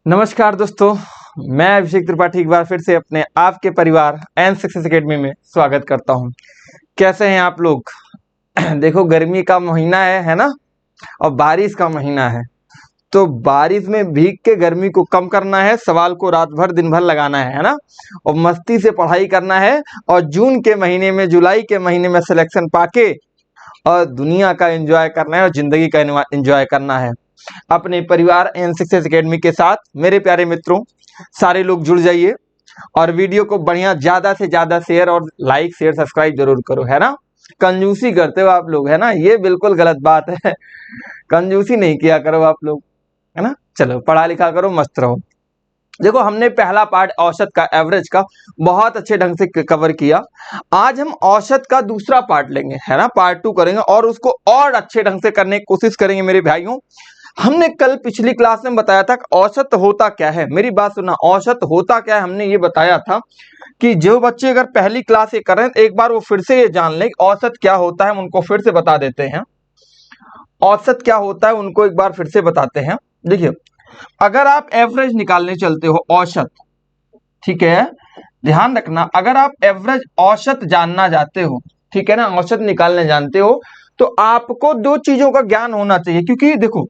नमस्कार दोस्तों, मैं अभिषेक त्रिपाठी एक बार फिर से अपने आपके परिवार एंड सक्सेस एकेडमी में स्वागत करता हूं। कैसे हैं आप लोग? देखो, गर्मी का महीना है ना, और बारिश का महीना है। तो बारिश में भीग के गर्मी को कम करना है, सवाल को रात भर दिन भर लगाना है ना, और मस्ती से पढ़ाई करना है। और जून के महीने में, जुलाई के महीने में सिलेक्शन पाके और दुनिया का एंजॉय करना है और जिंदगी का एंजॉय करना है अपने परिवार एंड सक्सेस एकेडमी के साथ। मेरे प्यारे मित्रों, सारे लोग जुड़ जाइए और वीडियो को बढ़िया ज्यादा से ज्यादा शेयर और लाइक शेयर सब्सक्राइब जरूर करो, है ना। कंजूसी करते हो आप लोग, है ना, ये बिल्कुल गलत बात है। कंजूसी नहीं किया करो आप लोग, है ना। चलो, पढ़ा लिखा करो, मस्त रहो। देखो, हमने पहला पार्ट औसत का, एवरेज का बहुत अच्छे ढंग से कवर किया। आज हम औसत का दूसरा पार्ट लेंगे, है ना, पार्ट 2 करेंगे और उसको और अच्छे ढंग से करने की कोशिश करेंगे मेरे भाइयों। हमने कल पिछली क्लास में बताया था कि औसत होता क्या है। मेरी बात सुना, औसत होता क्या है हमने ये बताया था कि जो बच्चे अगर पहली क्लास ये कर रहे हैं तो एक बार वो फिर से ये जान लें औसत क्या होता है। उनको फिर से बता देते हैं औसत क्या होता है, उनको एक बार फिर से बताते हैं। देखिए, अगर आप एवरेज निकालने चलते हो, औसत, ठीक है, ध्यान रखना, अगर आप एवरेज औसत जानना चाहते हो, ठीक है ना, औसत निकालने जानते हो, तो आपको दो चीजों का ज्ञान होना चाहिए। क्योंकि देखो,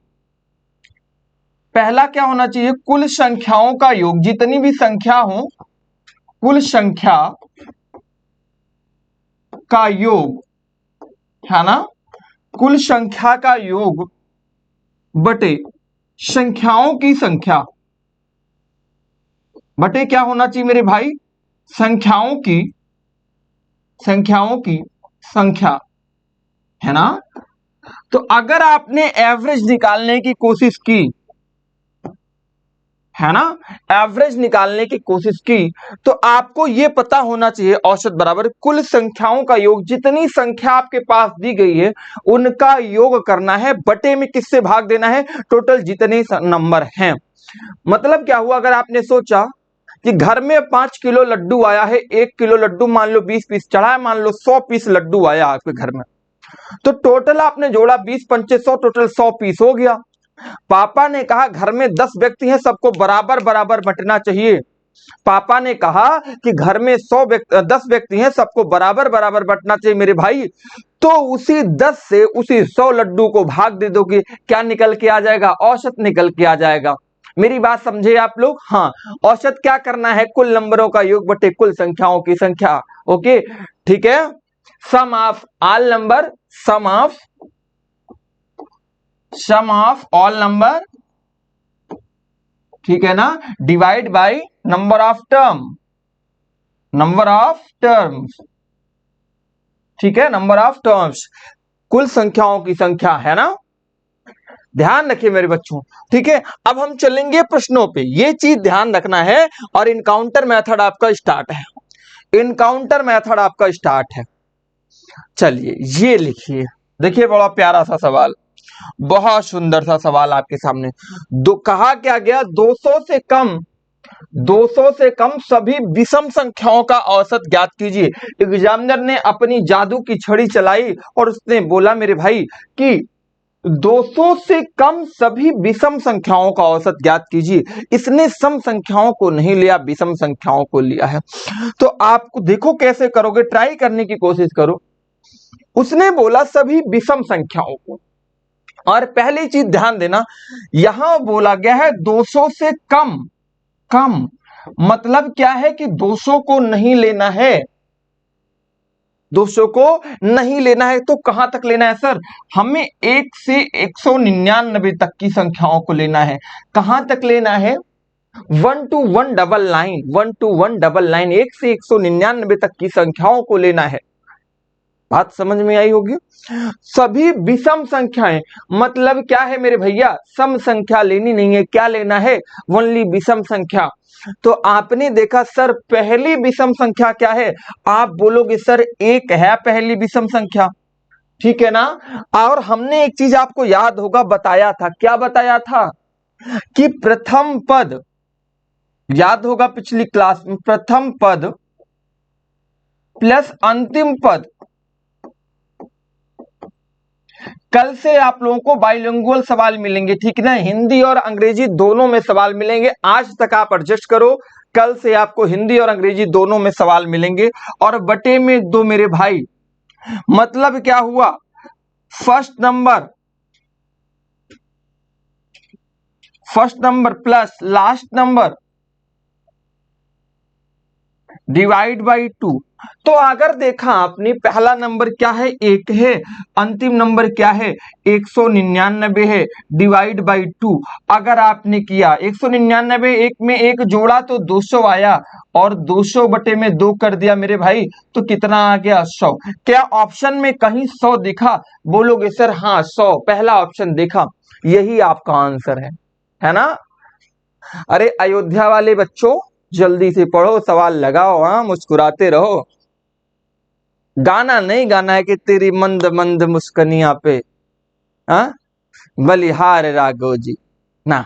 पहला क्या होना चाहिए, कुल संख्याओं का योग, जितनी भी संख्या हो, कुल संख्या का योग, है ना, कुल संख्या का योग बटे संख्याओं की संख्या, बटे क्या होना चाहिए मेरे भाई, संख्याओं की संख्या, है ना। तो अगर आपने एवरेज निकालने की कोशिश की, है ना, एवरेज निकालने की कोशिश की, तो आपको यह पता होना चाहिए औसत बराबर कुल संख्याओं का योग। जितनी संख्या आपके पास दी गई है उनका योग करना है, बटे में किससे भाग देना है, टोटल जितने नंबर हैं। मतलब क्या हुआ, अगर आपने सोचा कि घर में 5 किलो लड्डू आया है, 1 किलो लड्डू मान लो 20 पीस चढ़ा है, मान लो 100 पीस लड्डू आया आपके घर में, तो टोटल आपने जोड़ा 20 पंचे 100, टोटल 100 पीस हो गया। पापा ने कहा घर में 10 व्यक्ति हैं, सबको बराबर बराबर बंटना चाहिए। पापा ने कहा कि घर में 10 व्यक्ति हैं, सबको बराबर बराबर बंटना चाहिए मेरे भाई। तो उसी 10 से उसी 100 लड्डू को भाग दे दोगे, क्या निकल के आ जाएगा, औसत निकल के आ जाएगा। मेरी बात समझे आप लोग? हाँ, औसत क्या करना है, कुल नंबरों का योग बटे कुल संख्याओं की संख्या। ओके, ठीक है। Sum of all number, sum of all number, ठीक है ना, divide by number of terms, ठीक है, नंबर ऑफ टर्म्स, कुल संख्याओं की संख्या, है ना। ध्यान रखिए मेरे बच्चों, ठीक है। अब हम चलेंगे प्रश्नों पे, ये चीज ध्यान रखना है। और इनकाउंटर मेथड आपका स्टार्ट है, इनकाउंटर मेथड आपका स्टार्ट है। चलिए, ये लिखिए, देखिए, बड़ा प्यारा सा सवाल, बहुत सुंदर सा सवाल आपके सामने। कहा क्या गया, 200 से कम सभी विषम संख्याओं का औसत ज्ञात कीजिए। एग्जामिनर ने अपनी जादू की छड़ी चलाई और उसने बोला मेरे भाई कि 200 से कम सभी विषम संख्याओं का औसत ज्ञात कीजिए। इसने सम संख्याओं को नहीं लिया, विषम संख्याओं को लिया है। तो आपको देखो कैसे करोगे, ट्राई करने की कोशिश करो। उसने बोला सभी विषम संख्याओं को, और पहली चीज ध्यान देना, यहां बोला गया है 200 से कम। कम मतलब क्या है कि 200 को नहीं लेना है, 200 को नहीं लेना है। तो कहां तक लेना है सर, हमें 1 से 199 तक की संख्याओं को लेना है। कहां तक लेना है, 1 to 199, 1 to 199, 1 से 199 तक की संख्याओं को लेना है। बात समझ में आई होगी। सभी विषम संख्याएं मतलब क्या है मेरे भैया, सम संख्या लेनी नहीं है, क्या लेना है, ओनली विषम संख्या। तो आपने देखा सर पहली विषम संख्या क्या है, आप बोलोगे सर 1 है पहली विषम संख्या, ठीक है ना। और हमने एक चीज आपको याद होगा बताया था, क्या बताया था कि प्रथम पद, याद होगा पिछली क्लास में, प्रथम पद प्लस अंतिम पद कल से आप लोगों को बाइलिंगुअल सवाल मिलेंगे, ठीक ना, हिंदी और अंग्रेजी दोनों में सवाल मिलेंगे। आज तक आप एडजस्ट करो, कल से आपको हिंदी और अंग्रेजी दोनों में सवाल मिलेंगे। और बटे में 2 मेरे भाई, मतलब क्या हुआ, first number plus last number divide by 2। तो अगर देखा आपने, पहला नंबर क्या है, 1 है, अंतिम नंबर क्या है, 199 है, डिवाइड बाई 2। अगर आपने किया 199, एक में एक जोड़ा तो 200 आया, और 200 बटे में 2 कर दिया मेरे भाई, तो कितना आ गया, 100। क्या ऑप्शन में कहीं 100 दिखा? बोलोगे सर हाँ 100, पहला ऑप्शन देखा, यही आपका आंसर है ना। अरे अयोध्या वाले बच्चों, जल्दी से पढ़ो, सवाल लगाओ, हाँ मुस्कुराते रहो। गाना नहीं गाना है कि तेरी मंद मंद मुस्कनिया पे, हाँ बलिहार राघव जी, ना,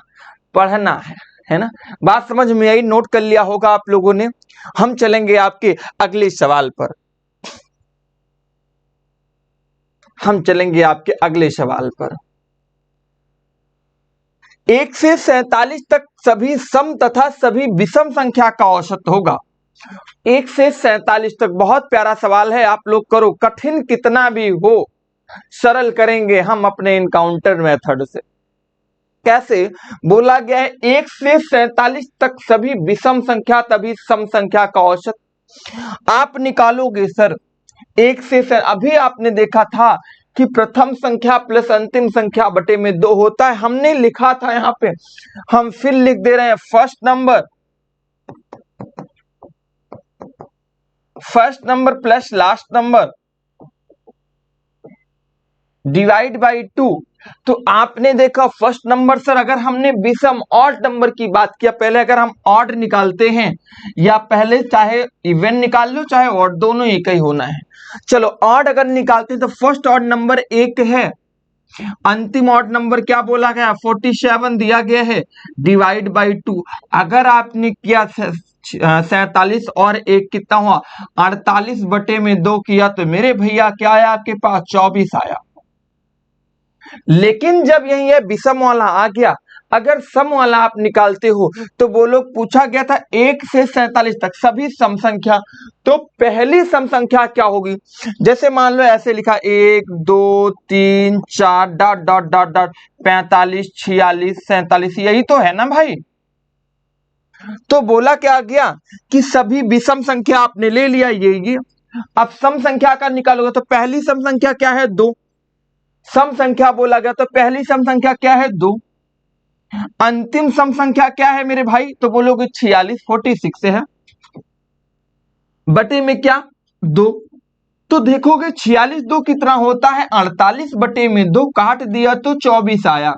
पढ़ना है ना। बात समझ में आई, नोट कर लिया होगा आप लोगों ने। हम चलेंगे आपके अगले सवाल पर, हम चलेंगे आपके अगले सवाल पर। 1 से 47 तक सभी सम तथा सभी विषम संख्या का औसत होगा। 1 से 47 तक, बहुत प्यारा सवाल है, आप लोग करो, कठिन कितना भी हो सरल करेंगे हम अपने इनकाउंटर मेथड से। कैसे बोला गया है, 1 से 47 तक सभी विषम संख्या तभी सम संख्या का औसत आप निकालोगे सर। 1 से अभी आपने देखा था कि प्रथम संख्या प्लस अंतिम संख्या बटे में 2 होता है, हमने लिखा था यहां पे, हम फिर लिख दे रहे हैं, first number plus last number divide by 2। तो आपने देखा फर्स्ट नंबर सर, अगर हमने विषम ऑड नंबर की बात किया, पहले अगर हम ऑड निकालते हैं, या पहले चाहे इवन निकाल लो चाहे ऑड, दोनों एक ही होना है। चलो ऑड अगर निकालते हैं तो फर्स्ट ऑड नंबर 1 है, अंतिम ऑड नंबर क्या बोला गया, 47 दिया गया है, डिवाइड बाई 2। अगर आपने किया 47 और 1 कितना हुआ, 48 बटे में 2 किया, तो मेरे भैया क्या आया आपके पास, 24 आया। लेकिन जब यही है विषम वाला आ गया, अगर सम वाला आप निकालते हो तो वो लोग पूछा गया था 1 से 47 तक सभी सम संख्या, तो पहली सम संख्या क्या होगी, जैसे मान लो ऐसे लिखा 1 2 3 4 डॉट डॉट डॉट डॉट 45 46 47, यही तो है ना भाई। तो बोला क्या गया कि सभी विषम संख्या आपने ले लिया, ये अब सम संख्या का निकालोगे तो पहली सम संख्या क्या है, 2। सम संख्या बोला गया तो पहली सम संख्या क्या है, 2। अंतिम सम संख्या क्या है मेरे भाई, तो बोलोगे 46, 46 है, बटे में क्या, 2। तो देखोगे 46 2 कितना होता है, 48 बटे में 2 काट दिया तो 24 आया।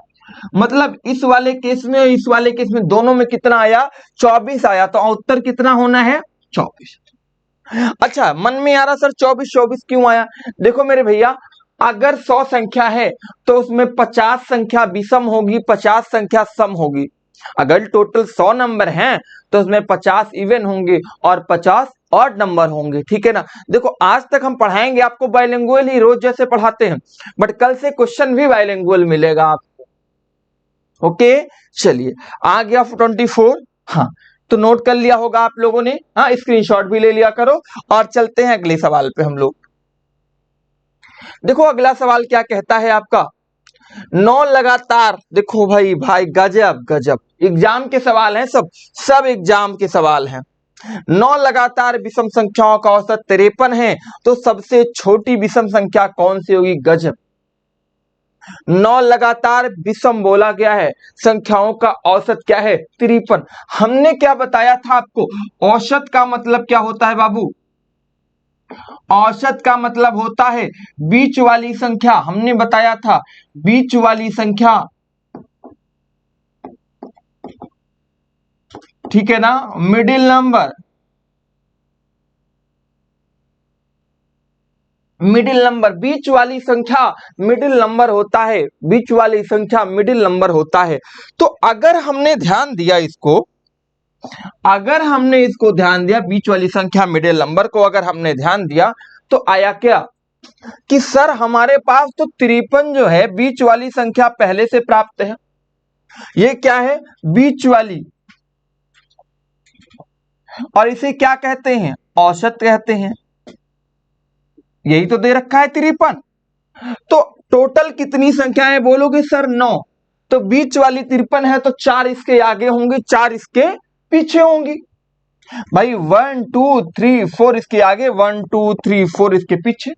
मतलब इस वाले केस में और इस वाले केस में दोनों में कितना आया, 24 आया। तो उत्तर कितना होना है, 24। अच्छा, मन में आ रहा सर 24 24 क्यों आया? देखो मेरे भैया, अगर 100 संख्या है तो उसमें 50 संख्या विषम होगी, 50 संख्या सम होगी। अगर टोटल 100 नंबर हैं तो उसमें 50 इवन होंगे और 50 ऑड नंबर होंगे, ठीक है ना। देखो आज तक हम पढ़ाएंगे आपको बाइलिंगुअल ही, रोज जैसे पढ़ाते हैं, बट कल से क्वेश्चन भी बाइलिंगुअल मिलेगा आपको। ओके, चलिए आ गया 24। हाँ, तो नोट कर लिया होगा आप लोगों ने, हाँ स्क्रीनशॉट भी ले लिया करो। और चलते हैं अगले सवाल पे हम लोग। देखो अगला सवाल क्या कहता है आपका, 9 लगातार, देखो भाई भाई गजब गजब एग्जाम के सवाल हैं, सब एग्जाम के सवाल हैं। 9 लगातार विषम संख्याओं का औसत 53 है, तो सबसे छोटी विषम संख्या कौन सी होगी, गजब। 9 लगातार विषम बोला गया है, संख्याओं का औसत क्या है, 53। हमने क्या बताया था आपको, औसत का मतलब क्या होता है बाबू, औसत का मतलब होता है बीच वाली संख्या, हमने बताया था बीच वाली संख्या, ठीक है ना, मिडिल नंबर, बीच वाली संख्या मिडिल नंबर होता है, बीच वाली संख्या मिडिल नंबर होता है। तो अगर हमने ध्यान दिया इसको, ध्यान दिया बीच वाली संख्या मिडिल नंबर को, अगर हमने ध्यान दिया तो आया क्या, कि सर हमारे पास तो 53 जो है बीच वाली संख्या पहले से प्राप्त है। ये क्या है? बीच वाली, और इसे क्या कहते हैं? औसत कहते हैं। यही तो दे रखा है 53। तो टोटल कितनी संख्याएं बोलोगे सर? 9। तो बीच वाली 53 है तो 4 इसके आगे होंगे, 4 इसके पीछे होंगी। भाई 1 2 3 4 इसके आगे, 1 2 3 4 इसके पीछे।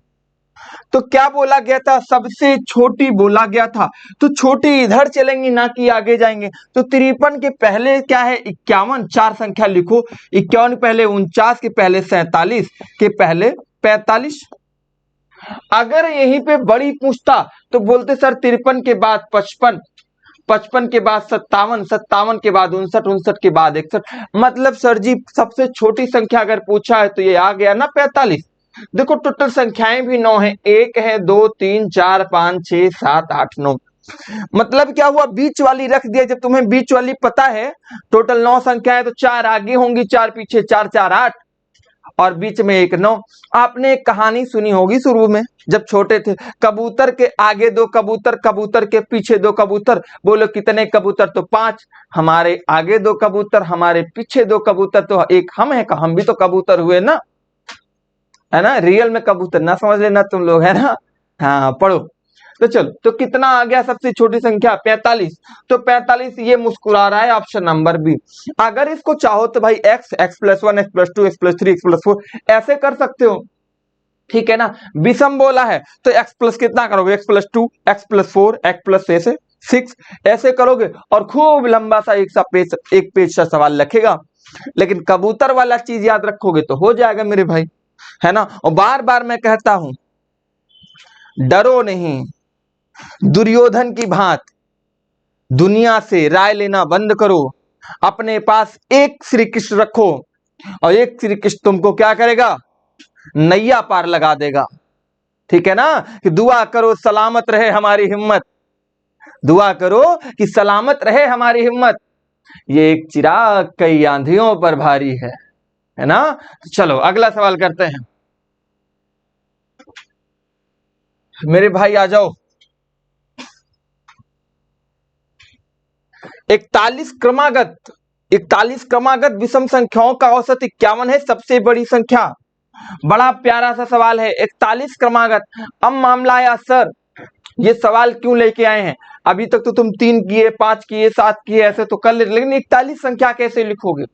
तो क्या बोला गया था? सबसे छोटी बोला गया था। तो छोटी इधर चलेंगी ना कि आगे जाएंगे। तो 53 के पहले क्या है? 51। 4 संख्या लिखो। 51 पहले 49, के पहले 47, के पहले 45। अगर यहीं पे बड़ी पूछता तो बोलते सर 53 के बाद 55, 55 के बाद 57, 57 के बाद 59, 59 के बाद 61। मतलब सर जी सबसे छोटी संख्या अगर पूछा है तो ये आ गया ना 45। देखो टोटल संख्याएं भी 9 है, 1 है, 2 3 4 5 6 7 8 9। मतलब क्या हुआ? बीच वाली रख दिया। जब तुम्हें बीच वाली पता है, टोटल 9 संख्याएं, तो 4 आगे होंगी, 4 पीछे, 4 4 8, और बीच में एक 9। आपने एक कहानी सुनी होगी शुरू में जब छोटे थे, कबूतर के आगे 2 कबूतर, कबूतर के पीछे 2 कबूतर। बोलो कितने कबूतर? तो 5। हमारे आगे 2 कबूतर, हमारे पीछे 2 कबूतर, तो एक हम है, हम भी तो कबूतर हुए ना, है ना? रियल में कबूतर ना समझ लेना तुम लोग, है ना? हाँ पढ़ो। तो चलो, तो कितना आ गया सबसे छोटी संख्या? 45। तो 45 ये मुस्कुरा रहा है, ऑप्शन नंबर बी। अगर इसको चाहो तो भाई x, x+1, x+2, x+3, x+4 ऐसे कर सकते हो, ठीक है ना? विषम बोला है तो x प्लस कितना करोगे? x+2, x+4, x+6 ऐसे करोगे, और खूब लंबा सा एक पेज सा सवाल लिखेगा। लेकिन कबूतर वाला चीज याद रखोगे तो हो जाएगा मेरे भाई, है ना? और बार बार मैं कहता हूं, डरो नहीं, दुर्योधन की भांत दुनिया से राय लेना बंद करो। अपने पास एक श्री कृष्ण रखो, और एक श्री कृष्ण तुमको क्या करेगा? नैया पार लगा देगा, ठीक है ना? कि दुआ करो सलामत रहे हमारी हिम्मत, दुआ करो कि सलामत रहे हमारी हिम्मत, ये एक चिराग कई आंधियों पर भारी है ना? चलो अगला सवाल करते हैं। मेरे भाई आ जाओ। 41 क्रमागत विषम संख्याओं का औसत 51 है, सबसे बड़ी संख्या। बड़ा प्यारा सा सवाल है, 41 क्रमागत। अब मामला आया सर ये सवाल क्यों लेके आए हैं? अभी तक तो तुम 3 किए, 5 किए, 7 किए, ऐसे तो कर ले, लेकिन 41 संख्या कैसे लिखोगे?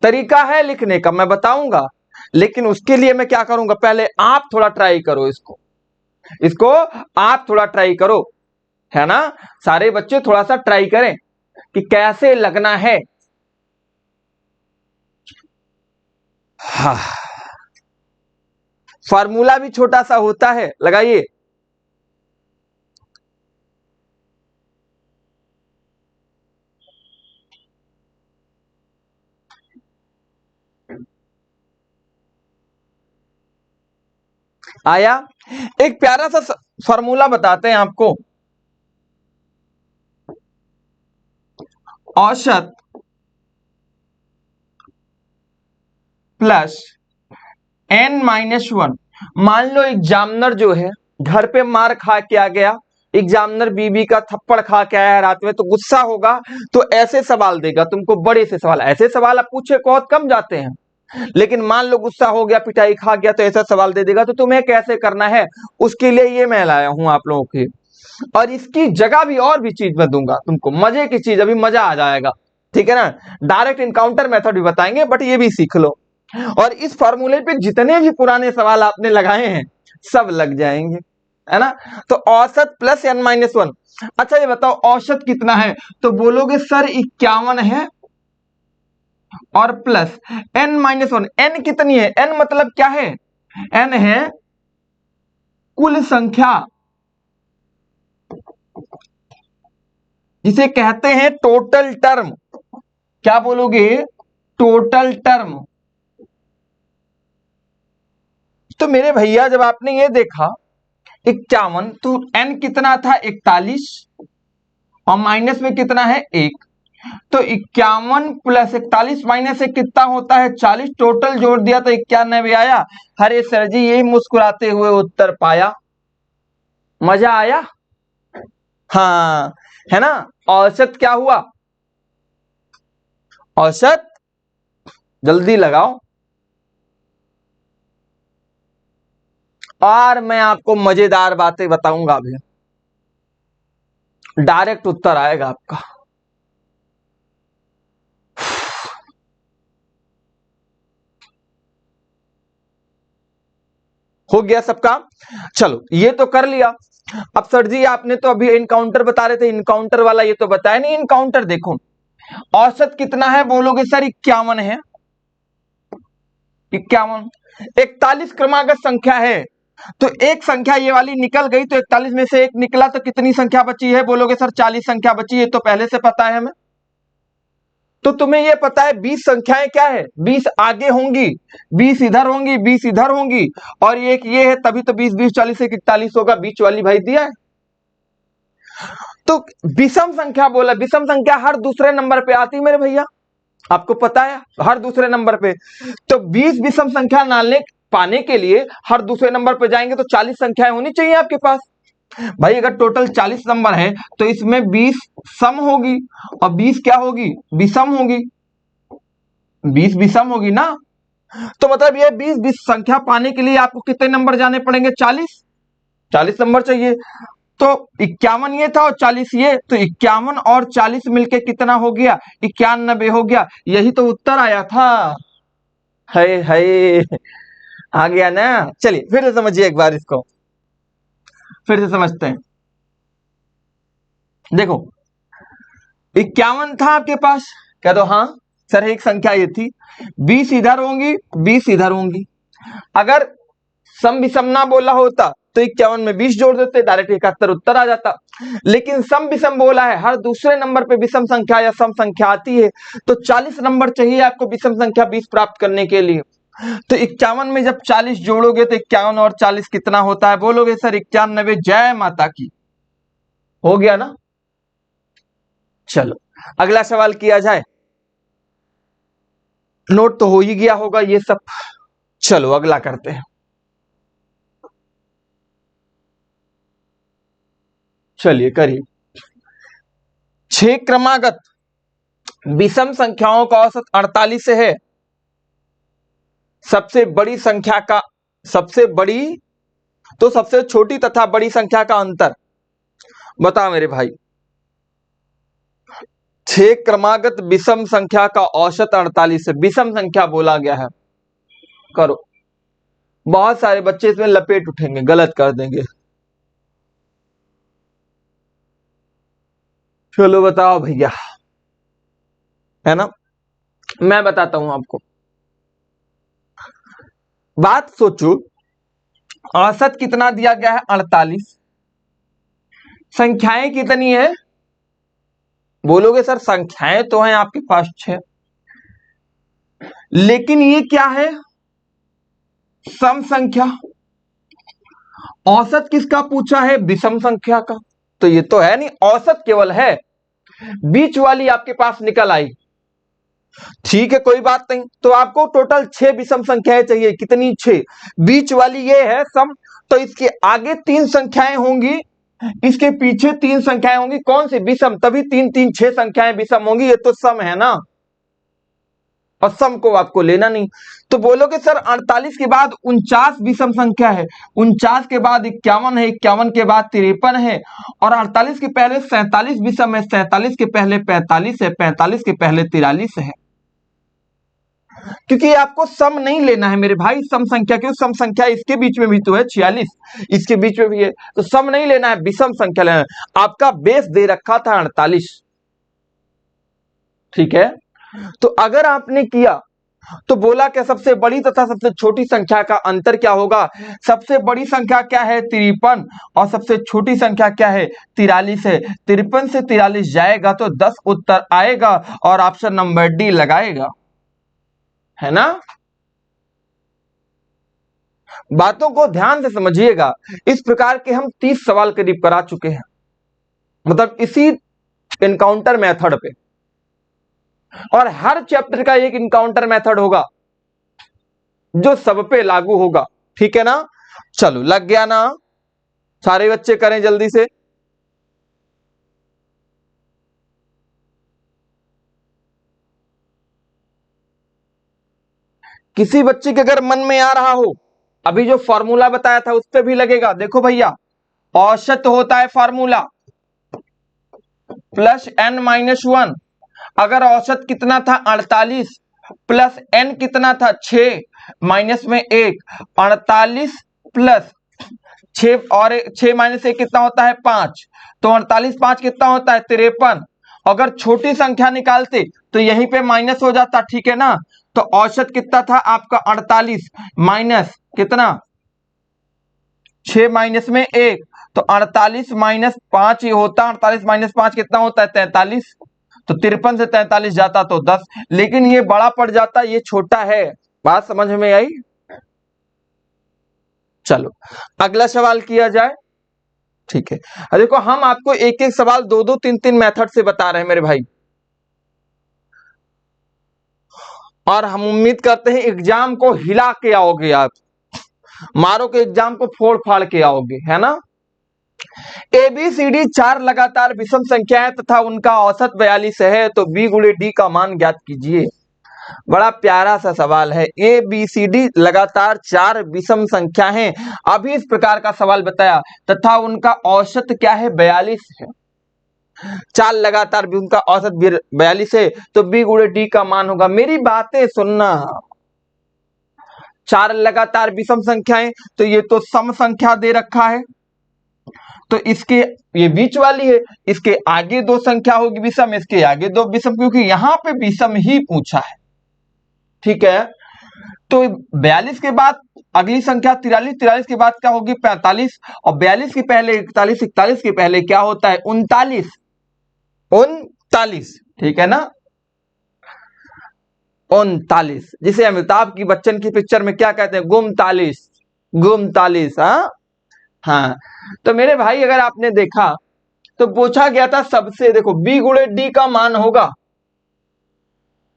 तरीका है लिखने का, मैं बताऊंगा, लेकिन उसके लिए मैं क्या करूंगा, पहले आप थोड़ा ट्राई करो इसको आप थोड़ा ट्राई करो, है ना? सारे बच्चे थोड़ा सा ट्राई करें कि कैसे लगना है। हाँ, फार्मूला भी छोटा सा होता है, लगाइए। आया? एक प्यारा सा फार्मूला बताते हैं आपको। औसत प्लस n-1। मान लो एग्जामिनर जो है घर पे मार खा के आ गया, एग्जामिनर बीबी का थप्पड़ खा के आया रात में, तो गुस्सा होगा तो ऐसे सवाल देगा तुमको, बड़े से सवाल। ऐसे सवाल आप पूछे बहुत कम जाते हैं, लेकिन मान लो गुस्सा हो गया, पिटाई खा गया, तो ऐसा सवाल दे देगा। तो तुम्हें कैसे करना है, उसके लिए ये मैं लाया हूं आप लोगों के। और इसकी जगह भी और भी चीज मैं दूंगा तुमको, मजे की चीज, अभी मजा आ जाएगा, ठीक है ना? डायरेक्ट इनकाउंटर मेथड भी बताएंगे, बट ये भी सीख लो। और इस फॉर्मूले पे जितने भी पुराने सवाल आपने लगाए हैं सब लग जाएंगे, है ना? तो औसत प्लस n-1। अच्छा ये बताओ औसत कितना है? तो बोलोगे सर 51 है, और प्लस n-1। n कितनी है? n मतलब क्या है? n है कुल संख्या, जिसे कहते हैं टोटल टर्म। क्या बोलोगे? Total term. तो मेरे भैया जब आपने ये देखा 51, तो n कितना था? 41, और माइनस में कितना है? 1। तो 51 प्लस 41 माइनस 1 कितना होता है 40, टोटल जोड़ दिया तो 91 आया। अरे सर जी यही मुस्कुराते हुए उत्तर पाया, मजा आया। हाँ है ना। औसत क्या हुआ, औसत जल्दी लगाओ। और मैं आपको मजेदार बातें बताऊंगा अभी, डायरेक्ट उत्तर आएगा आपका। हो गया सबका, चलो ये तो कर लिया। अब सर जी आपने तो अभी इनकाउंटर बता रहे थे, इनकाउंटर वाला ये तो बताया नहीं। इनकाउंटर देखो, औसत कितना है बोलोगे सर 51 है, 51। 41 क्रमागत संख्या है, तो एक संख्या ये वाली निकल गई, तो 41 में से एक निकला, तो कितनी संख्या बची है बोलोगे सर 40 संख्या बची है, तो पहले से पता है हमें। तो तुम्हें ये पता है 20 संख्याएं क्या है, 20 आगे होंगी, 20 इधर होंगी, 20 इधर होंगी, और एक ये है, तभी तो 20 20 40 से 41 होगा, बीच वाली भाई दिया है। तो विषम संख्या बोला, विषम संख्या हर दूसरे नंबर पे आती मेरे भैया, आपको पता है हर दूसरे नंबर पे। तो 20 विषम संख्या नालने पाने के लिए हर दूसरे नंबर पे जाएंगे तो 40 संख्याएं होनी चाहिए आपके पास। भाई अगर टोटल 40 नंबर है तो इसमें 20 सम होगी और 20 क्या होगी, विषम होगी, 20 विषम होगी ना। तो मतलब ये 20 संख्या पाने के लिए आपको कितने नंबर जाने पड़ेंगे, 40 नंबर चाहिए। तो 51 ये था और 40 ये, तो 51 और 40 मिलके कितना हो गया, 91 हो गया। यही तो उत्तर आया था। है आ गया ना। चलिए फिर से समझिए एक बार इसको, फिर से समझते हैं। देखो 51 था आपके पास, कह दो हाँ सर एक संख्या ये थी, 20 इधर होंगी, 20 इधर होंगी। अगर सम विषम ना बोला होता तो 51 में 20 जोड़ देते, डायरेक्ट 71 उत्तर आ जाता। लेकिन सम विषम बोला है, हर दूसरे नंबर पे विषम संख्या या सम संख्या आती है, तो 40 नंबर चाहिए आपको विषम संख्या 20 प्राप्त करने के लिए। तो 51 में जब 40 जोड़ोगे तो 51 और 40 कितना होता है बोलोगे सर 91। जय माता की, हो गया ना। चलो अगला सवाल किया जाए, नोट तो हो ही गया होगा ये सब। चलो अगला करते हैं। चलिए करिए। 6 क्रमागत विषम संख्याओं का औसत 48 है। सबसे बड़ी संख्या का, सबसे बड़ी तो सबसे छोटी तथा बड़ी संख्या का अंतर बताओ मेरे भाई। 6 क्रमागत विषम संख्या का औसत 48 है, विषम संख्या बोला गया है। करो, बहुत सारे बच्चे इसमें लपेट उठेंगे, गलत कर देंगे। चलो बताओ भैया, है ना। मैं बताता हूं आपको, बात सोचो। औसत कितना दिया गया है 48, संख्याएं कितनी है बोलोगे सर संख्याएं तो हैं आपके पास 6, लेकिन ये क्या है, सम संख्या। औसत किसका पूछा है, विषम संख्या का, तो ये तो है नहीं, औसत केवल है, बीच वाली आपके पास निकल आई। ठीक है कोई बात नहीं, तो आपको टोटल 6 विषम संख्याएं चाहिए, कितनी 6, बीच वाली ये है सम, तो इसके आगे 3 संख्याएं होंगी, इसके पीछे 3 संख्याएं होंगी, कौन सी, विषम, तभी 3 3 6 संख्याएं विषम होंगी, ये तो सम है ना, और सम को आपको लेना नहीं। तो बोलोगे सर 48 के बाद 49 विषम संख्या है, 49 के बाद 51 है, 51 के बाद 53 है, और 48 के पहले 47 विषम है, 47 के पहले 45 है, 45 के पहले 43 है। क्योंकि आपको सम नहीं लेना है मेरे भाई, सम संख्या, क्यों, सम संख्या इसके बीच में भी तो है 46, इसके बीच में भी है, तो सम नहीं लेना है, विषम संख्या लेना है। आपका बेस दे रखा था 48, ठीक है। तो अगर आपने किया तो बोला क्या, सबसे बड़ी तथा सबसे छोटी संख्या का अंतर क्या होगा, सबसे बड़ी संख्या क्या है 53 और सबसे छोटी संख्या क्या है 43 है। 53 से 43 जाएगा तो 10 उत्तर आएगा और ऑप्शन नंबर डी लगाएगा, है ना। बातों को ध्यान से समझिएगा, इस प्रकार के हम 30 सवाल करीब करा चुके हैं, मतलब इसी एनकाउंटर मेथड पे। और हर चैप्टर का एक इनकाउंटर मेथड होगा जो सब पे लागू होगा। ठीक है ना? चलो लग गया ना? सारे बच्चे करें जल्दी से। किसी बच्चे के अगर मन में आ रहा हो, अभी जो फॉर्मूला बताया था उस पर भी लगेगा। देखो भैया, औसत होता है formula plus n minus one. अगर औसत कितना था 48 प्लस n कितना था 6 माइनस में 1, 48 प्लस 6 और 6 माइनस 1 कितना होता है 5, तो 48 5 कितना होता है 53। अगर छोटी संख्या निकालते तो यहीं पे माइनस हो जाता। ठीक है ना? तो औसत कितना था आपका 48 माइनस कितना 6 माइनस में 1, तो 48 माइनस 5 ही होता। 48 माइनस 5 कितना होता है 43, तो 53 से 43 जाता तो 10, लेकिन ये बड़ा पड़ जाता, ये छोटा है। बात समझ में आई? चलो अगला सवाल किया जाए। ठीक है, देखो हम आपको एक एक सवाल दो दो तीन तीन मेथड से बता रहे हैं मेरे भाई, और हम उम्मीद करते हैं एग्जाम को हिला के आओगे आप, मारो के एग्जाम को फोड़ फाड़ के आओगे, है ना? ABCD 4 लगातार विषम संख्याएं तथा उनका औसत 42 है, तो B गुणे D का मान ज्ञात कीजिए। बड़ा प्यारा सा सवाल है। ABCD लगातार 4 विषम संख्या हैं, अभी इस प्रकार का सवाल बताया, तथा उनका औसत क्या है 42 है। 4 लगातार भी उनका औसत 42 है, तो B गुणे D का मान होगा। मेरी बातें सुनना, 4 लगातार विषम संख्याएं, तो ये तो सम संख्या दे रखा है, तो इसके ये बीच वाली है, इसके आगे दो संख्या होगी विषम, इसके आगे दो विषम, क्योंकि यहां पे विषम ही पूछा है। ठीक है, तो 42 के बाद अगली संख्या 43, 43 के बाद क्या होगी 45, और 42 के पहले 41, 41 के पहले क्या होता है 39, 39। ठीक है ना? 39, जिसे अमिताभ की बच्चन की पिक्चर में क्या कहते हैं, गुमतालिस, गुमतालिस। हाँ, तो मेरे भाई अगर आपने देखा तो पूछा गया था सबसे, देखो B गुणे D का मान होगा,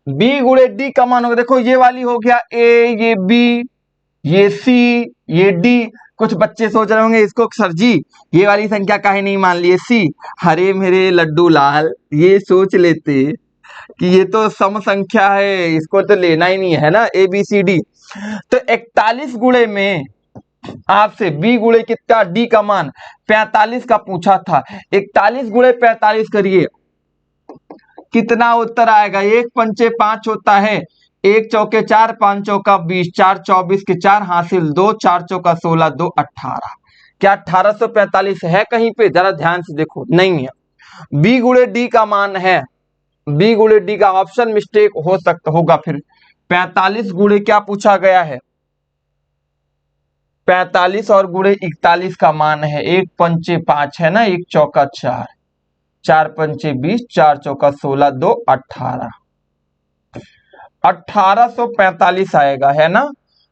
B गुणे D का मान होगा। देखो ये वाली हो गया A, ये B, ये C, ये D। कुछ बच्चे सोच रहे होंगे इसको सर जी ये वाली संख्या काहे नहीं मान लिए C। हरे मेरे लड्डू लाल, ये सोच लेते कि ये तो सम संख्या है, इसको तो लेना ही नहीं है ना ABCD। तो 41 गुणे में आपसे B गुणे कितना D का मान 45 का पूछा था, 41 गुणे 45 करिए, कितना उत्तर आएगा, 1 पंचे 5 होता है, 1 चौके 4, 5 चौका 20, 4 24 के 4 हासिल 2, 4 चौका 16, 2 18। क्या 1845 है कहीं पे? जरा ध्यान से देखो, नहीं है। B गुणे D का मान है, B गुणे D का ऑप्शन मिस्टेक हो सकता होगा। फिर 45 गुणे क्या पूछा गया है, 45 और गुणे 41 का मान है, 1 पंचे 5 है ना, 1 चौका 4, 4 पंचे 20, 4 चौका 16, 2 18, 1845 आएगा, है ना?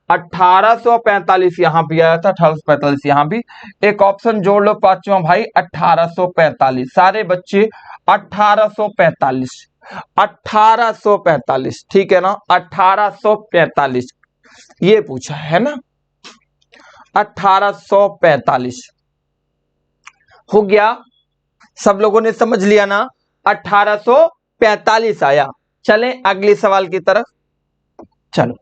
1845 यहां भी आया था, 1845 यहां भी। एक ऑप्शन जोड़ लो पांचवा भाई, 1845। सारे बच्चे 1845, 1845। ठीक है ना? 1845 ये पूछा है ना, 1845 हो गया। सब लोगों ने समझ लिया ना? 1845 आया। चलें अगले सवाल की तरफ। चलो,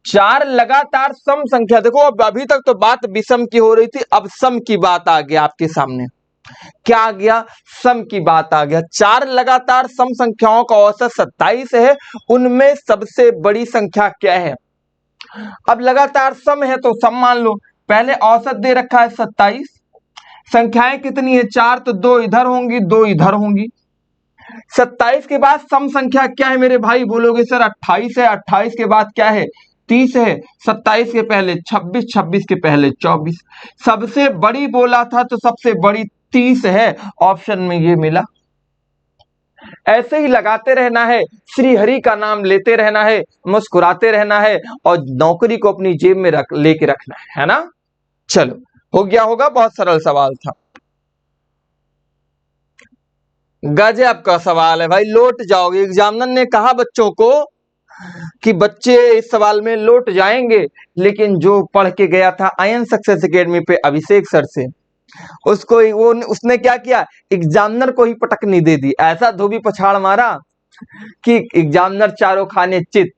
4 लगातार सम संख्या, देखो अब अभी तक तो बात विषम की हो रही थी, अब सम की बात आ गया आपके सामने। क्या आ गया? सम की बात आ गया। 4 लगातार सम संख्याओं का औसत 27 है, उनमें सबसे बड़ी संख्या क्या है? अब लगातार सम है तो सम मान लो, पहले औसत दे रखा है 27, संख्याएं कितनी है 4, तो 2 इधर होंगी 2 इधर होंगी। 27 के बाद सम संख्या क्या है मेरे भाई? बोलोगे सर 28 है, 28 के बाद क्या है 30 है, 27 के पहले 26, 26 के पहले 24। सबसे बड़ी बोला था तो सबसे बड़ी 30 है, ऑप्शन में ये मिला। ऐसे ही लगाते रहना है, श्री हरि का नाम लेते रहना है, मुस्कुराते रहना है, और नौकरी को अपनी जेब में लेके रखना है ना? चलो हो गया होगा, बहुत सरल सवाल था। गजब का सवाल है भाई, लौट जाओगे। एग्जामिनर ने कहा बच्चों को कि बच्चे इस सवाल में लौट जाएंगे, लेकिन जो पढ़ के गया था आयन सक्सेस एकेडमी पे अभिषेक सर से, उसको वो उसने क्या किया, एग्जामिनर को ही पटकनी दे दी। ऐसा धोबी पछाड़ मारा कि एग्जामिनर चारों खाने चित।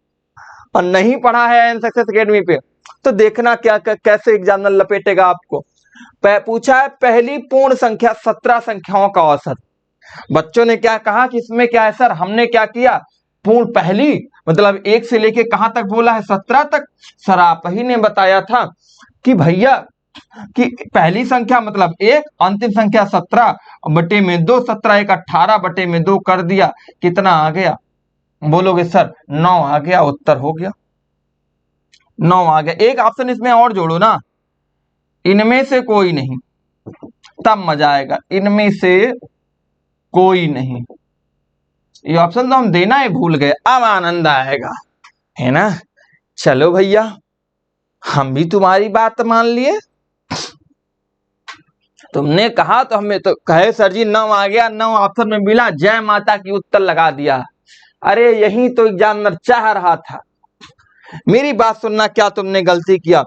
और नहीं पढ़ा है आयन सक्सेस एकेडमी पे तो देखना क्या कैसे एग्जामिनर लपेटेगा आपको। पूछा है पहली पूर्ण संख्या 17 संख्याओं का औसत। बच्चों ने क्या कहा कि इसमें क्या है सर, हमने क्या किया, पूर्ण पहली मतलब 1 से लेके कहां तक बोला है, 17 तक। सर आप ही ने बताया था कि भैया कि पहली संख्या मतलब 1, अंतिम संख्या 17 बटे में 2, 17 1 18 बटे में 2 कर दिया, कितना आ गया, बोलोगे सर 9 आ गया, उत्तर हो गया 9 आ गया। एक ऑप्शन इसमें और जोड़ो ना, इनमें से कोई नहीं, तब मजा आएगा, इनमें से कोई नहीं। ये ऑप्शन तो हम देना ही भूल गए, अब आनंद आएगा, है ना। चलो भैया, हम भी तुम्हारी बात मान लिए, तुमने कहा तो हमें तो कहे सर जी 9 आ गया, 9 ऑप्शन में मिला, जय माता की उत्तर लगा दिया। अरे यही तो एग्जामिनर चाह रहा था। मेरी बात सुनना, क्या तुमने गलती किया,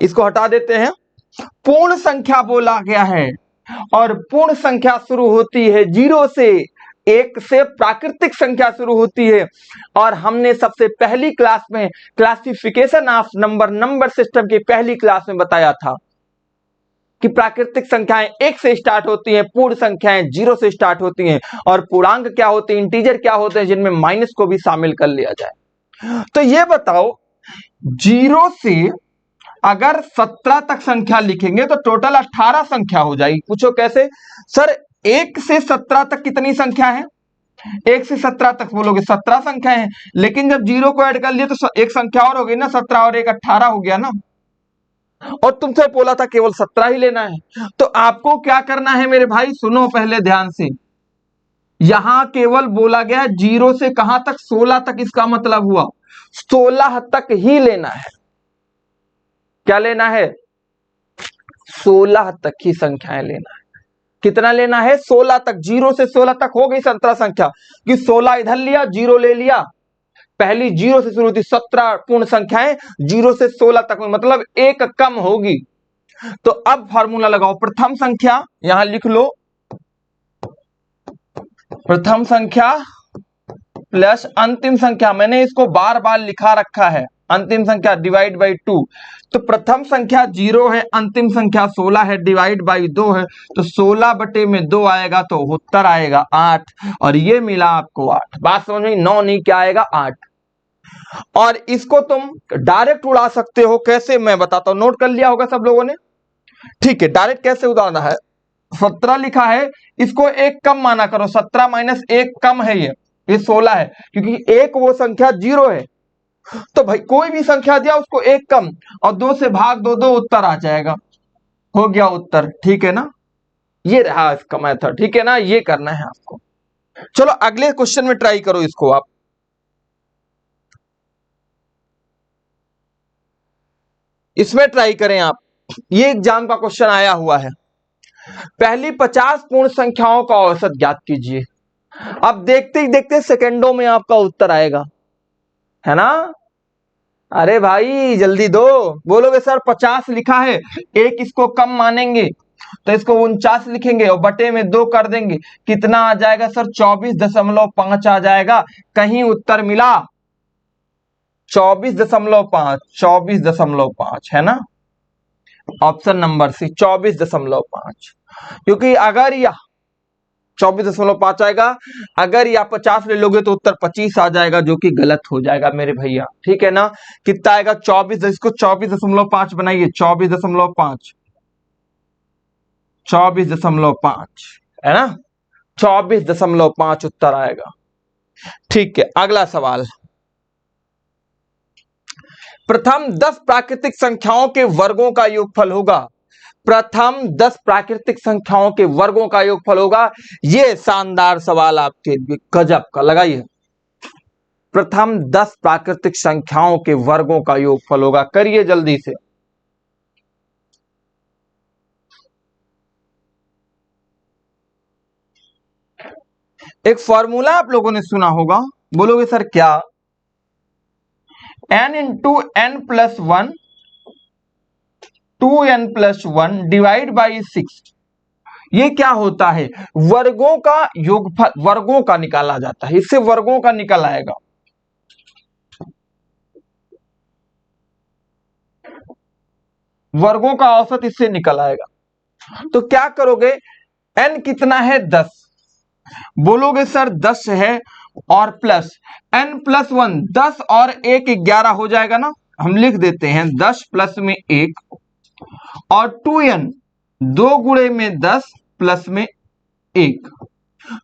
इसको हटा देते हैं। पूर्ण संख्या बोला गया है और पूर्ण संख्या शुरू होती है 0 से, 1 से प्राकृतिक संख्या शुरू होती है। और हमने सबसे पहली क्लास में क्लासिफिकेशन ऑफ नंबर सिस्टम की पहली क्लास में बताया था कि प्राकृतिक संख्याएं 1 से स्टार्ट होती हैं, पूर्ण संख्याएं 0 से स्टार्ट होती हैं, और पूर्णांक क्या होते हैं, इंटीजर क्या होते हैं, जिनमें माइनस को भी शामिल कर लिया जाए। तो ये बताओ 0 से अगर 17 तक संख्या लिखेंगे तो टोटल 18 संख्या हो जाएगी। पूछो कैसे सर, 1 से 17 तक कितनी संख्या है, 1 से 17 तक बोलोगे 17 संख्या है, लेकिन जब 0 को ऐड कर लिए तो एक संख्या और हो गई ना, 17 और 1 18 हो गया ना। और तुमसे बोला था केवल 17 ही लेना है, तो आपको क्या करना है मेरे भाई, सुनो पहले ध्यान से। यहां केवल बोला गया 0 से कहां तक, 16 तक, इसका मतलब हुआ 16 तक ही लेना है। क्या लेना है, 16 तक ही संख्याएं लेना है। कितना लेना है, 16 तक। 0 से 16 तक हो गई 17 संख्या, कि 16 इधर लिया, 0 ले लिया, पहली 0 से शुरू होती 17 पूर्ण संख्याएं 0 से 16 तक में, मतलब एक कम होगी। तो अब फार्मूला लगाओ, प्रथम संख्या यहां लिख लो, प्रथम संख्या प्लस अंतिम संख्या, मैंने इसको बार बार लिखा रखा है, अंतिम संख्या डिवाइड बाई 2। तो प्रथम संख्या 0 है, अंतिम संख्या 16 है, डिवाइड बाई 2 है, तो 16 बटे में 2 आएगा तो उत्तर आएगा 8, और ये मिला आपको 8। बात समझ में, 9 नहीं, क्या आएगा 8। और इसको तुम डायरेक्ट उड़ा सकते हो, कैसे मैं बताता हूं, नोट कर लिया होगा सब लोगों ने, ठीक है। डायरेक्ट कैसे उड़ाना है, 17 लिखा है, इसको एक कम माना करो, 17 माइनस 1 कम है, ये 16 है, क्योंकि एक वो संख्या 0 है। तो भाई कोई भी संख्या दिया उसको एक कम, और 2 से भाग दो, 2 उत्तर आ जाएगा, हो गया उत्तर, ठीक है ना। ये रहा इसका मेथड, ठीक है ना, ये करना है आपको। चलो अगले क्वेश्चन में ट्राई करो इसको आप। इसमें ट्राई करें आप, ये एग्जाम का क्वेश्चन आया हुआ है, पहली 50 पूर्ण संख्याओं का औसत ज्ञात कीजिए। अब देखते ही देखते सेकंडों में आपका उत्तर आएगा, है ना। अरे भाई जल्दी दो, बोलोगे सर 50 लिखा है, एक इसको कम मानेंगे तो इसको 49 लिखेंगे और बटे में 2 कर देंगे, कितना आ जाएगा सर, 24.5 आ जाएगा। कहीं उत्तर मिला 24.5, 24.5 है ना, ऑप्शन नंबर सी 24.5। क्योंकि अगर यह 24.5 आएगा, अगर या 50 ले लोगे तो उत्तर 25 आ जाएगा, जो कि गलत हो जाएगा मेरे भैया, ठीक है ना। कितना आएगा 24, इसको 24.5 बनाइए, 24.5, 24.5 है ना, 24.5 उत्तर आएगा, ठीक है। अगला सवाल, प्रथम 10 प्राकृतिक संख्याओं के वर्गों का योगफल होगा, प्रथम 10 प्राकृतिक संख्याओं के वर्गों का योगफल होगा। ये शानदार सवाल आपके लिए गजब का, लगाइए, प्रथम 10 प्राकृतिक संख्याओं के वर्गों का योगफल होगा, करिए जल्दी से। एक फॉर्मूला आप लोगों ने सुना होगा, बोलोगे सर क्या? n into n plus one 2n plus one divide by 6। ये क्या होता है? वर्गों का योगफल, वर्गों का निकाला जाता है, इससे वर्गों का निकल आएगा। वर्गों का औसत इससे निकल आएगा। तो क्या करोगे? n कितना है? 10। बोलोगे सर 10 है और प्लस n प्लस 1, 10 और 1 11 हो जाएगा ना। हम लिख देते हैं 10 प्लस में 1 और 2n 2 गुणे में 10 प्लस में 1।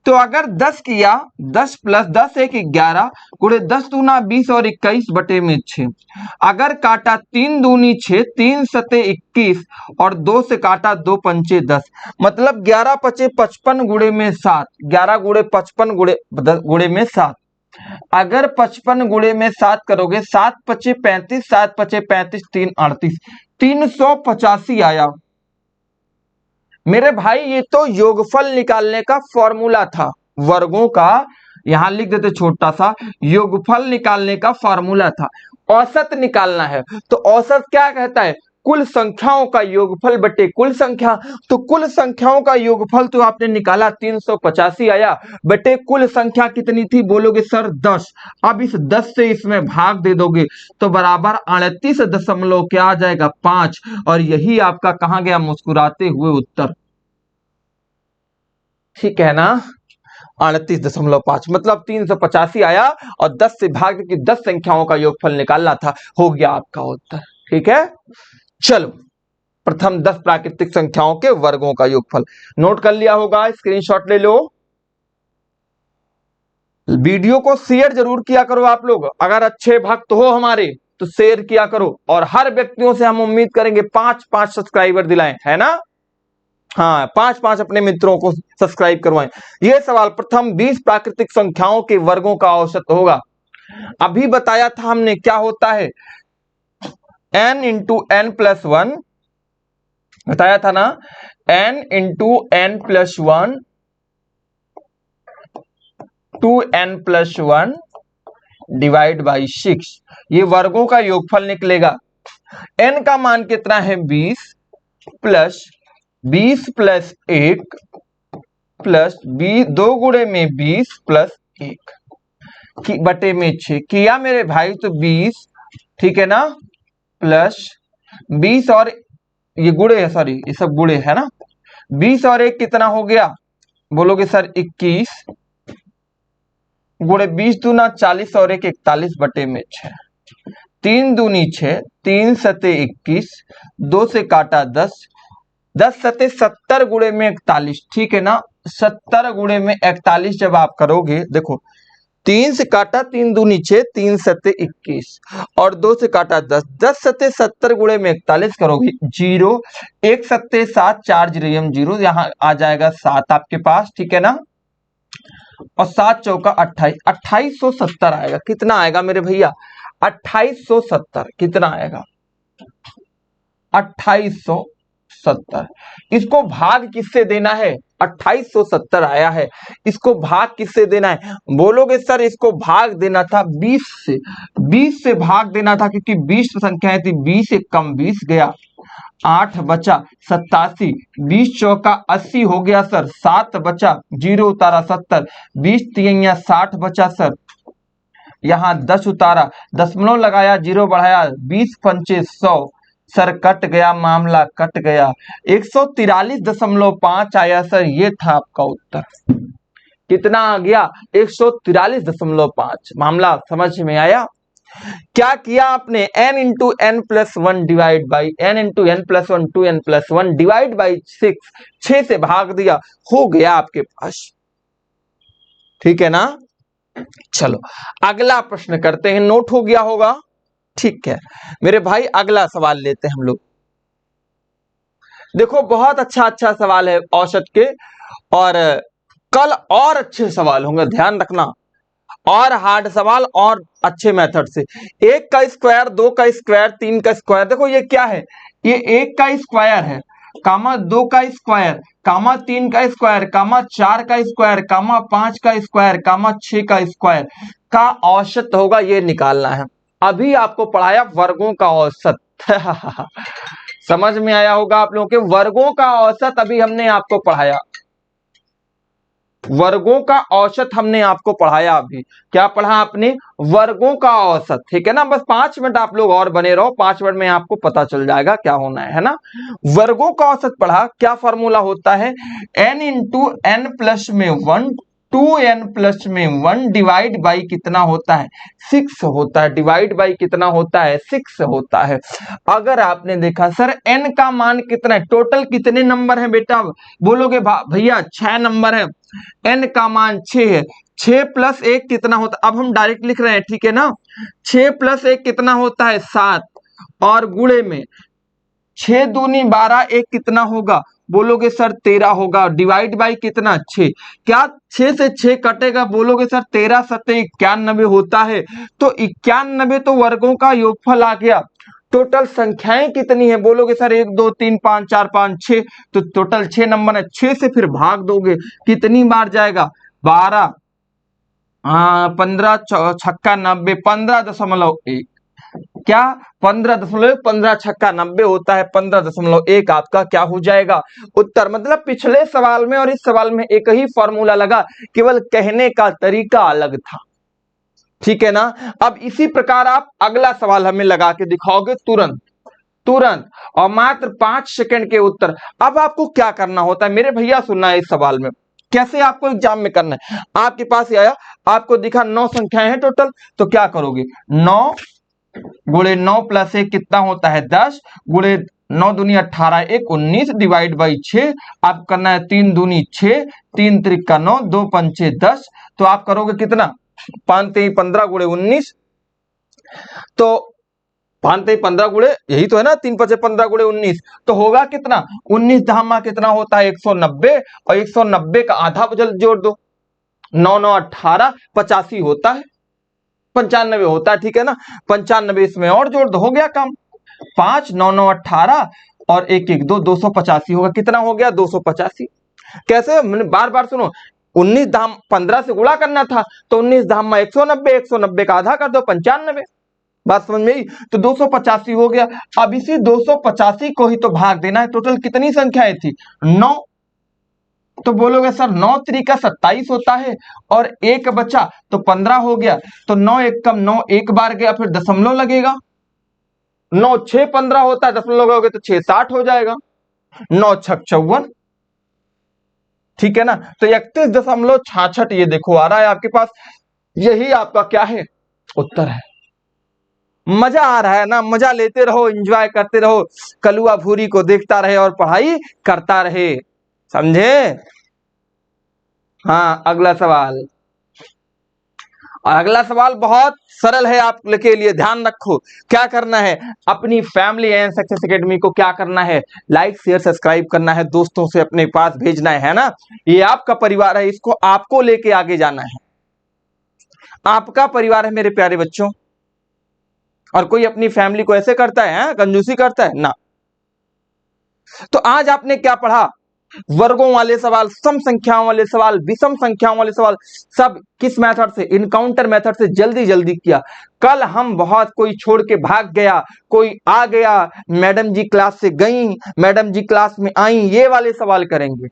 तो अगर 10 किया, 10 प्लस 10 1 11 गुणे 10 दूना 20 और 21 बटे में 6। अगर काटा 3 दूनी 6, 3 सते 21 और 2 से काटा 2 पंचे 10, मतलब 11 पचे 55 गुणे में 7, 11 गुणे 55 गुणे में 7। अगर 55 गुणे में 7 करोगे, 7 पचे 35, 7 पचे 35, 3 38, 385 आया। मेरे भाई ये तो योगफल निकालने का फॉर्मूला था, वर्गों का यहां लिख देते छोटा सा, योगफल निकालने का फॉर्मूला था। औसत निकालना है तो औसत क्या कहता है? कुल संख्याओं का योगफल बटे कुल संख्या। तो कुल संख्याओं का योगफल तो आपने निकाला 385 आया, बटे कुल संख्या कितनी थी? बोलोगे सर 10। अब इस 10 से इसमें भाग दे दोगे तो बराबर 38 दशमलव क्या आ जाएगा? 5। और यही आपका कहां गया? मुस्कुराते हुए उत्तर। ठीक है ना? 38.5 मतलब 385 आया और 10 से भाग के 10 संख्याओं का योगफल निकालना था, हो गया आपका उत्तर। ठीक है, चलो प्रथम 10 प्राकृतिक संख्याओं के वर्गों का योगफल नोट कर लिया होगा, स्क्रीनशॉट ले लो। वीडियो को शेयर जरूर किया करो आप लोग, अगर अच्छे भक्त हो हमारे तो शेयर किया करो। और हर व्यक्तियों से हम उम्मीद करेंगे 5-5 सब्सक्राइबर दिलाएं, है ना? हाँ, 5-5 अपने मित्रों को सब्सक्राइब करवाएं। यह सवाल प्रथम 20 प्राकृतिक संख्याओं के वर्गों का औसत होगा। अभी बताया था हमने क्या होता है, n into n plus one, बताया था ना, n into n plus one 2n plus one divide by 6। ये वर्गों का योगफल निकलेगा। n का मान कितना है? 20 प्लस 20 प्लस 1 प्लस 2 गुणे में 20 प्लस 1 बटे में 6 किया मेरे भाई, तो 20, ठीक है ना, प्लस 20 और ये गुणे है, सॉरी ये सब गुणे है ना। 20 और 1 कितना हो गया? बोलोगे सर 21 गुणे 20 दूना 40 और 1 41 बटे में 6। 3 दूनी 6, 3 सते 21, 2 से काटा 10, 10 सते 70 गुणे में 41, ठीक है ना। 70 गुणे में 41 जब आप करोगे, देखो 3 से काटा 3 दूनी 6, 3 सते 21 और 2 से काटा 10, 10 सते 70 गुणे में 41 करोगे 0, 1 सते 7, 4 जीरो 0, यहां आ जाएगा 7 आपके पास, ठीक है ना। और 7 चौका 28, 2870 आएगा। कितना आएगा मेरे भैया? 2870। कितना आएगा? 2870। इसको भाग किससे देना है? 2870 आया है, इसको भाग किससे देना है? बोलोगे सर इसको भाग देना था 20 से, 20 से भाग देना था, क्योंकि 20 संख्याएं थी, 20 एक कम 20 गया, 8 बचा 87, 20 चौका 80 हो गया सर, 7 बचा, 0 उतारा 70, 20 तिया 60 बचा सर, यहाँ 10 उतारा, दशमलव लगाया, 0 बढ़ाया, 20 पंचे 100 सर, कट गया, मामला कट गया, 143.5 आया सर। ये था आपका उत्तर। कितना आ गया? 143.5। मामला समझ में आया? क्या किया आपने? n into n plus one divide by n into n plus one 2n plus one divide by 6, 6 से भाग दिया, हो गया आपके पास। ठीक है ना? चलो अगला प्रश्न करते हैं, नोट हो गया होगा। ठीक है मेरे भाई, अगला सवाल लेते हैं हम लोग। देखो बहुत अच्छा सवाल है औसत के, और कल और अच्छे सवाल होंगे, ध्यान रखना, और हार्ड सवाल और अच्छे मेथड से। 1 का स्क्वायर, 2 का स्क्वायर, 3 का स्क्वायर। देखो ये क्या है? ये 1 का स्क्वायर है, कामा 2 का स्क्वायर, कामा 3 का स्क्वायर, कामा 4 का स्क्वायर, कामा 5 का स्क्वायर, कामा 6 का स्क्वायर का औसत होगा, ये निकालना है। अभी आपको पढ़ाया वर्गों का औसत समझ में आया होगा आप लोगों के, वर्गों का औसत अभी हमने आपको पढ़ाया, वर्गों का औसत हमने आपको पढ़ाया। अभी क्या पढ़ा आपने? वर्गों का औसत, ठीक है ना। बस 5 मिनट आप लोग और बने रहो, 5 मिनट में आपको पता चल जाएगा क्या होना है ना। वर्गों का औसत पढ़ा, क्या फॉर्मूला होता है? n इंटू एन प्लस में 1, 2n प्लस में 1 डिवाइड बाई कितना होता है? 6 होता है। डिवाइड बाई कितना होता है? 6 होता है। अगर आपने देखा सर n का मान कितना है, टोटल कितने नंबर है बेटा, बोलोगे भैया 6 नंबर है, n का मान 6 है, 6 प्लस 1 कितना होता है? अब हम डायरेक्ट लिख रहे हैं, ठीक है ना। 6 प्लस 1 कितना होता है? 7, और गुणे में 6 दूनी 12, 1 कितना होगा? बोलोगे सर 13 होगा। डिवाइड बाई कितना? 6। क्या 6 से 6 कटेगा? बोलोगे सर 13 सत्ते 91 होता है। तो 91 तो वर्गों का योगफल आ गया। टोटल संख्याएं कितनी है? बोलोगे सर 1 2 3 5 4 5 6, तो टोटल 6 नंबर है। 6 से फिर भाग दोगे, कितनी बार जाएगा? 12, 15 छक्का 90, 15.1, क्या 15 छक्का 90 होता है। 15.1 आपका क्या हो जाएगा? उत्तर। मतलब पिछले सवाल में और इस सवाल में एक ही फॉर्मूला लगा, केवल कहने का तरीका अलग था, ठीक है ना। अब इसी प्रकार आप अगला सवाल हमें लगा के दिखाओगे तुरंत तुरंत, और मात्र 5 सेकंड के उत्तर। अब आपको क्या करना होता है मेरे भैया, सुनना है इस सवाल में कैसे आपको एग्जाम में करना है। आपके पास आया, आपको दिखा 9 संख्याएं हैं टोटल, तो क्या करोगे? 9 गुणे 9 प्लस 1 कितना होता है? 10, गुणे 9 दूनी 18, 1 19, डिवाइड बाई 6। आप करना है 3 दूनी 6, 3 त्रिक 9, 2 पंचे 10। तो आप करोगे कितना? 5 3 15 गुणे 19, तो 5 3 15 गुणे, यही तो है ना, 3 5 15 गुणे 19, तो होगा कितना? 19 धामा कितना होता है? 190, और 190 का आधा जल्द जोड़ दो, 9 9 18, 85 होता है, 95 होता है, ठीक है ना। 95 इसमें और जोड़ दो, हो गया काम। 5 9 9 18 और 1 1 2, 285 होगा। कितना हो गया? 285। कैसे? मैंने बार बार सुनो, 19 धाम 15 से गुणा करना था, तो 19 धाम 190, 190 का आधा कर दो, 95। बात समझ में आई? तो 285 हो गया। अब इसी 285 को ही तो भाग देना है। टोटल कितनी संख्याएं थी? 9। तो बोलोगे सर 9 त्रिका 27 होता है, और 1 बचा तो 15 हो गया। तो 9 1 कम 9 एक बार गया, फिर दशमलव लगेगा। 9 6 15 होता है, दशमलव लगोगे तो 6 60 हो जाएगा। 9 6 54, ठीक है ना। तो 31.66 ये देखो आ रहा है आपके पास। यही आपका क्या है? उत्तर है। मजा आ रहा है ना? मजा लेते रहो, एंजॉय करते रहो, कलुआ भूरी को देखता रहे और पढ़ाई करता रहे, समझे? हाँ, अगला सवाल। अगला सवाल बहुत सरल है आपके लिए, ध्यान रखो। क्या करना है? अपनी फैमिली एंड सक्सेस एकेडमी को क्या करना है? लाइक शेयर सब्सक्राइब करना है, दोस्तों से अपने पास भेजना है ना। ये आपका परिवार है, इसको आपको लेके आगे जाना है। आपका परिवार है मेरे प्यारे बच्चों। और कोई अपनी फैमिली को ऐसे करता है, कंजूसी करता है ना। तो आज आपने क्या पढ़ा? वर्गों वाले सवाल, सम संख्याओं वाले सवाल, विषम संख्याओं वाले सवाल, सब किस मेथड से? इनकाउंटर मेथड से जल्दी जल्दी किया। कल हम बहुत, कोई छोड़ के भाग गया, कोई आ गया, मैडम जी क्लास से गई, मैडम जी क्लास में आई, ये वाले सवाल करेंगे।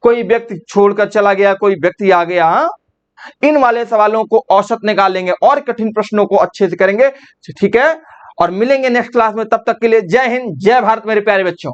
कोई व्यक्ति छोड़कर चला गया, कोई व्यक्ति आ गया, इन वाले सवालों को औसत निकालेंगे और कठिन प्रश्नों को अच्छे से करेंगे, ठीक है। और मिलेंगे नेक्स्ट क्लास में, तब तक के लिए जय हिंद जय भारत मेरे प्यारे बच्चों।